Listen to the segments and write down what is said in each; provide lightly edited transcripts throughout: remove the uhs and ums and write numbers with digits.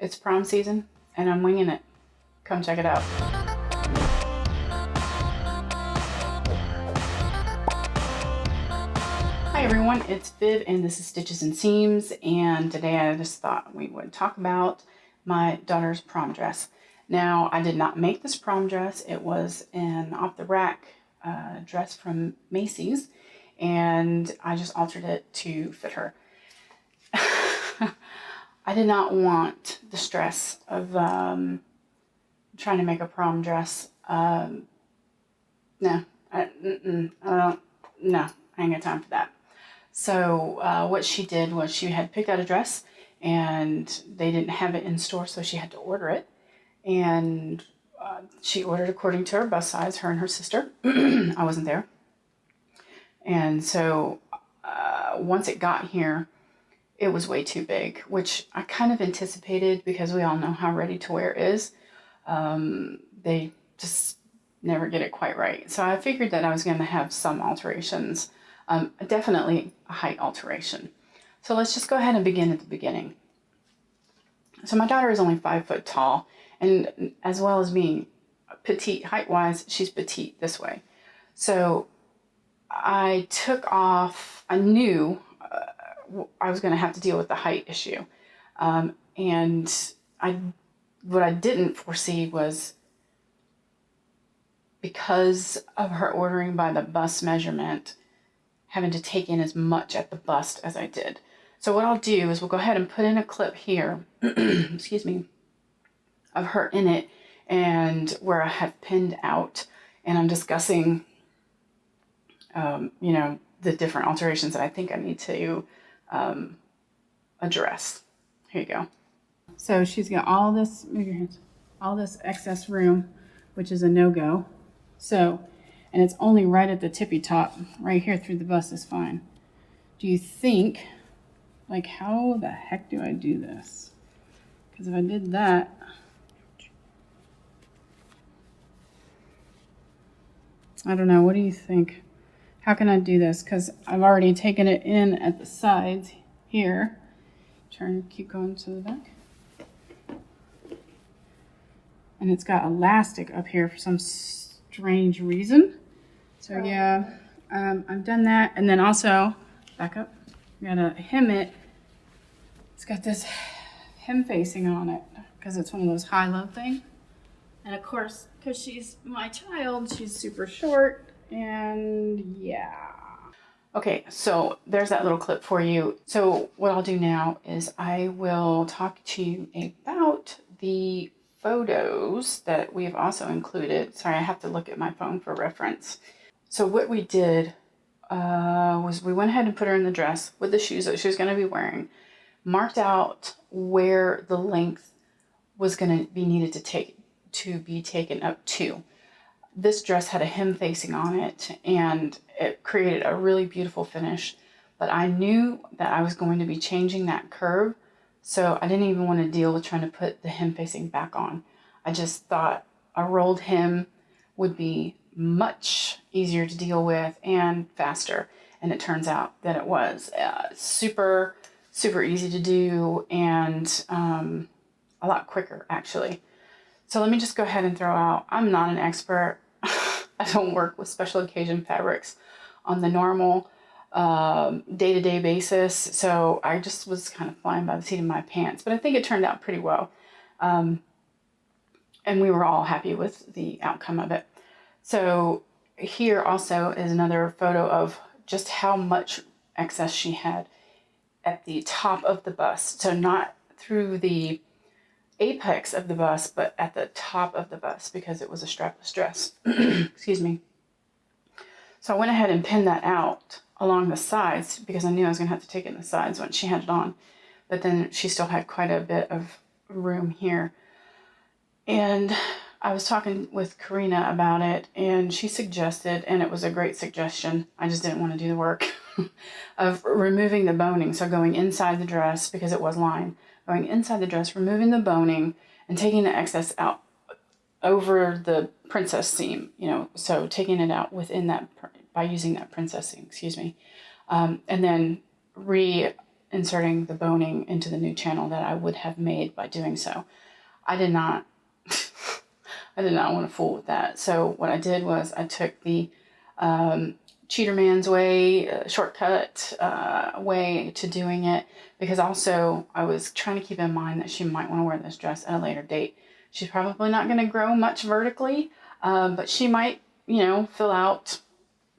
It's prom season and I'm winging it. Come check it out. Hi everyone, it's Viv and this is Stitches and Seams, and today I just thought we would talk about my daughter's prom dress. Now, I did not make this prom dress. It was an off-the-rack dress from Macy's, and I just altered it to fit her. I did not want the stress of trying to make a prom dress. No, I ain't got time for that. So what she did was she had picked out a dress and they didn't have it in store, so she had to order it. And she ordered according to her bust size, her and her sister. I wasn't there. And so once it got here, it was way too big, which I kind of anticipated because we all know how ready to wear is. They just never get it quite right. So I figured that I was going to have some alterations. Definitely a height alteration. So let's just go ahead and begin at the beginning. So my daughter is only 5 foot tall, and as well as being petite height-wise, she's petite this way. So I knew I was going to have to deal with the height issue. And what I didn't foresee was, because of her ordering by the bust measurement, having to take in as much at the bust as I did. So what I'll do is we'll go ahead and put in a clip here, excuse me, of her in it, and where I have pinned out, and I'm discussing, the different alterations that I think I need to address. Here you go. So she's got all this, move your hands, all this excess room, which is a no-go. So, and it's only right at the tippy top, right here through the bust is fine. Do you think, like, how the heck do I do this? Because if I did that, I don't know, what do you think? How can I do this? Because I've already taken it in at the sides here. Keep going to the back. And it's got elastic up here for some strange reason. So yeah, I've done that. And then also, back up, I gotta hem it. It's got this hem facing on it because it's one of those high-low things. And of course, because she's my child, she's super short, and yeah. Okay, so there's that little clip for you. So what I'll do now is I will talk to you about the photos that we have also included. Sorry, I have to look at my phone for reference. So what we did was we went ahead and put her in the dress with the shoes that she was going to be wearing, marked out where the length was going to be needed to be taken up to. This dress had a hem facing on it, and it created a really beautiful finish, but I knew that I was going to be changing that curve, so I didn't even want to deal with trying to put the hem facing back on. I just thought a rolled hem would be much easier to deal with and faster, and it turns out that it was super easy to do, and a lot quicker actually. So let me just go ahead and throw out, I'm not an expert. I don't work with special occasion fabrics on the normal day-to-day basis, so I just was kind of flying by the seat of my pants, but I think it turned out pretty well. And we were all happy with the outcome of it. So here also is another photo of just how much excess she had at the top of the bust. So not through the apex of the bust, but at the top of the bust, because it was a strapless dress. Excuse me. So I went ahead and pinned that out along the sides because I knew I was going to have to take it in the sides when she had it on. But then she still had quite a bit of room here. And I was talking with Karina about it, and she suggested, and it was a great suggestion, I just didn't want to do the work, of removing the boning. So going inside the dress, because it was lined, going inside the dress, removing the boning, and taking the excess out over the princess seam, so taking it out within that, by using that princess seam, excuse me. And then inserting the boning into the new channel that I would have made by doing so. I did not I did not want to fool with that. So what I did was I took the cheater man's way, shortcut way to doing it, because also I was trying to keep in mind that she might want to wear this dress at a later date. She's probably not going to grow much vertically, but she might, you know, fill out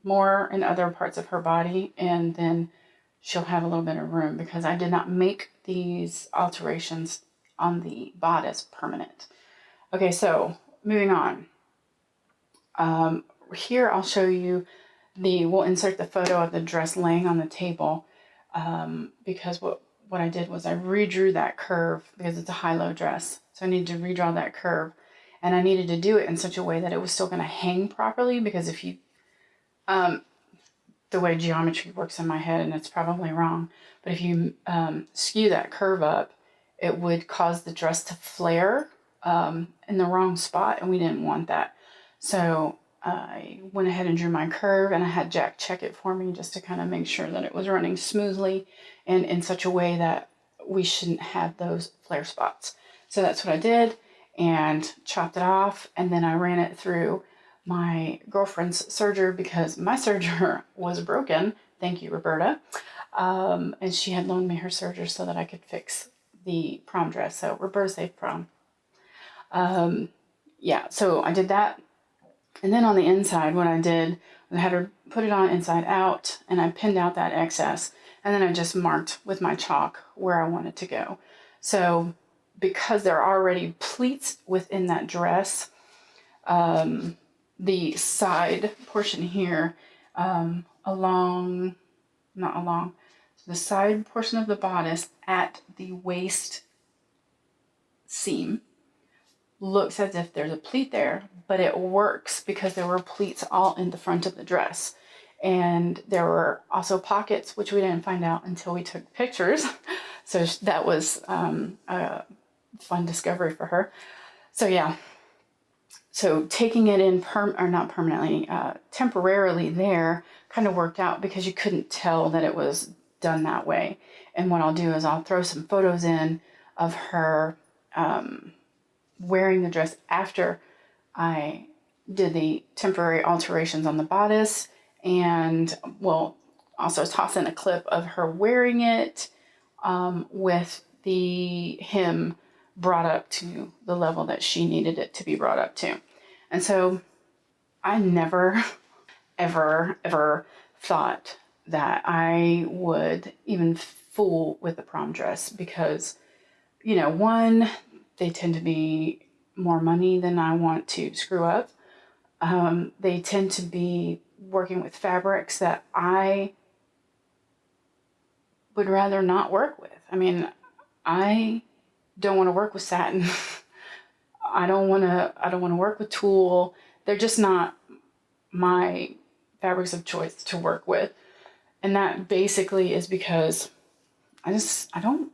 more in other parts of her body, and then she'll have a little bit of room, because I did not make these alterations on the bodice permanent. Okay, so moving on. Here I'll show you we'll insert the photo of the dress laying on the table, because what I did was I redrew that curve, because it's a high-low dress. So I needed to redraw that curve, and I needed to do it in such a way that it was still going to hang properly, because if you, the way geometry works in my head, and it's probably wrong, but if you skew that curve up, it would cause the dress to flare in the wrong spot, and we didn't want that. So I went ahead and drew my curve, and I had Jack check it for me just to kind of make sure that it was running smoothly and in such a way that we shouldn't have those flare spots. So that's what I did, and chopped it off, and then I ran it through my girlfriend's serger, because my serger was broken. Thank you, Roberta. And she had loaned me her serger so that I could fix the prom dress. So Roberta saved prom. Yeah, so I did that. And then on the inside, what I did, I had her put it on inside out, and I pinned out that excess, and then I just marked with my chalk where I wanted to go. So because there are already pleats within that dress, the side portion here, the side portion of the bodice at the waist seam looks as if there's a pleat there, but it works because there were pleats all in the front of the dress. And there were also pockets, which we didn't find out until we took pictures. So that was a fun discovery for her. So yeah, so taking it in temporarily there kind of worked out, because you couldn't tell that it was done that way. And what I'll do is I'll throw some photos in of her wearing the dress after I did the temporary alterations on the bodice, and we'll also toss in a clip of her wearing it with the hem brought up to the level that she needed it to be brought up to. And so I never, ever thought that I would even fool with the prom dress, because, you know, one, they tend to be more money than I want to screw up. They tend to be working with fabrics that I would rather not work with. I mean, I don't want to work with satin. I don't want to work with tulle. They're just not my fabrics of choice to work with. And that basically is because I don't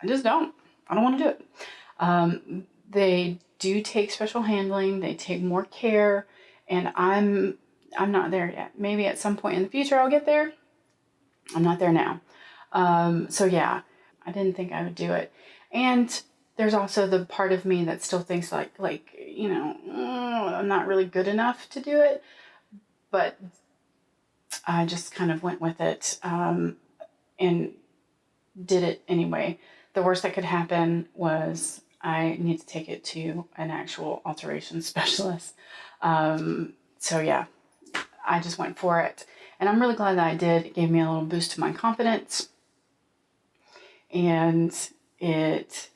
want to do it. They do take special handling. They take more care, and I'm not there yet. Maybe at some point in the future I'll get there. I'm not there now. So yeah, I didn't think I would do it. And there's also the part of me that still thinks like, you know, I'm not really good enough to do it, but I just kind of went with it, and did it anyway. The worst that could happen was I need to take it to an actual alteration specialist. So yeah, I just went for it, and I'm really glad that I did. It gave me a little boost to my confidence, and it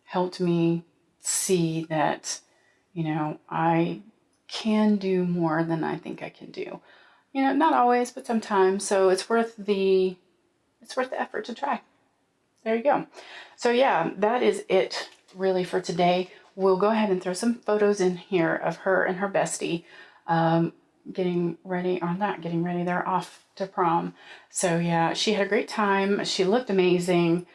helped me see that, you know, I can do more than I think I can do. You know, not always, but sometimes. So it's worth the effort to try. There you go. So yeah, that is it really for today. We'll go ahead and throw some photos in here of her and her bestie getting ready, or not getting ready, they're off to prom. So yeah, she had a great time. She looked amazing.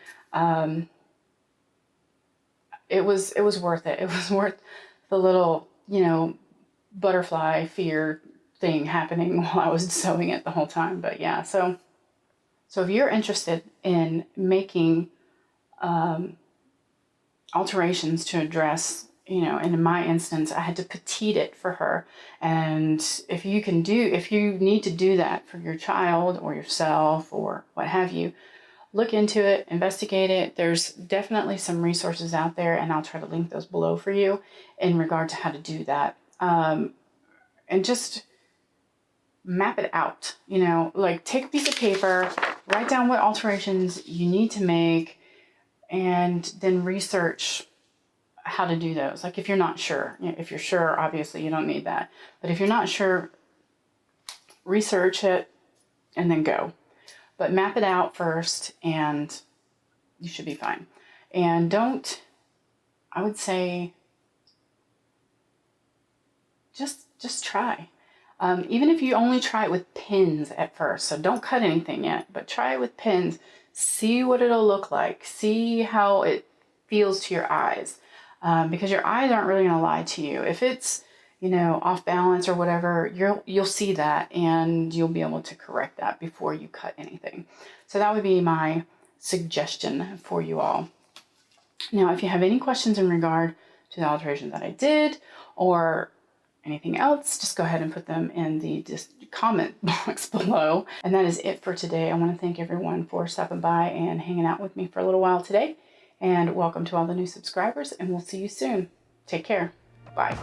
It was worth it. It was worth the little, you know, butterfly fear thing happening while I was sewing it the whole time. But yeah, so So if you're interested in making alterations to address, you know, and in my instance, I had to petite it for her. And if you need to do that for your child or yourself or what have you, look into it, investigate it. There's definitely some resources out there, and I'll try to link those below for you in regard to how to do that. And just map it out, you know, like take a piece of paper, write down what alterations you need to make, and then research how to do those. Like if you're not sure, you know, if you're sure, obviously you don't need that. But if you're not sure, research it and then go. But map it out first and you should be fine. And I would say, just try. Even if you only try it with pins at first, so don't cut anything yet, but try it with pins. See what it'll look like. See how it feels to your eyes, because your eyes aren't really going to lie to you. If it's, you know, off balance or whatever, you'll see that and you'll be able to correct that before you cut anything. So that would be my suggestion for you all. Now, if you have any questions in regard to the alterations that I did or anything else, just go ahead and put them in the comment box below. And that is it for today. I want to thank everyone for stopping by and hanging out with me for a little while today. And welcome to all the new subscribers, and we'll see you soon. Take care. Bye.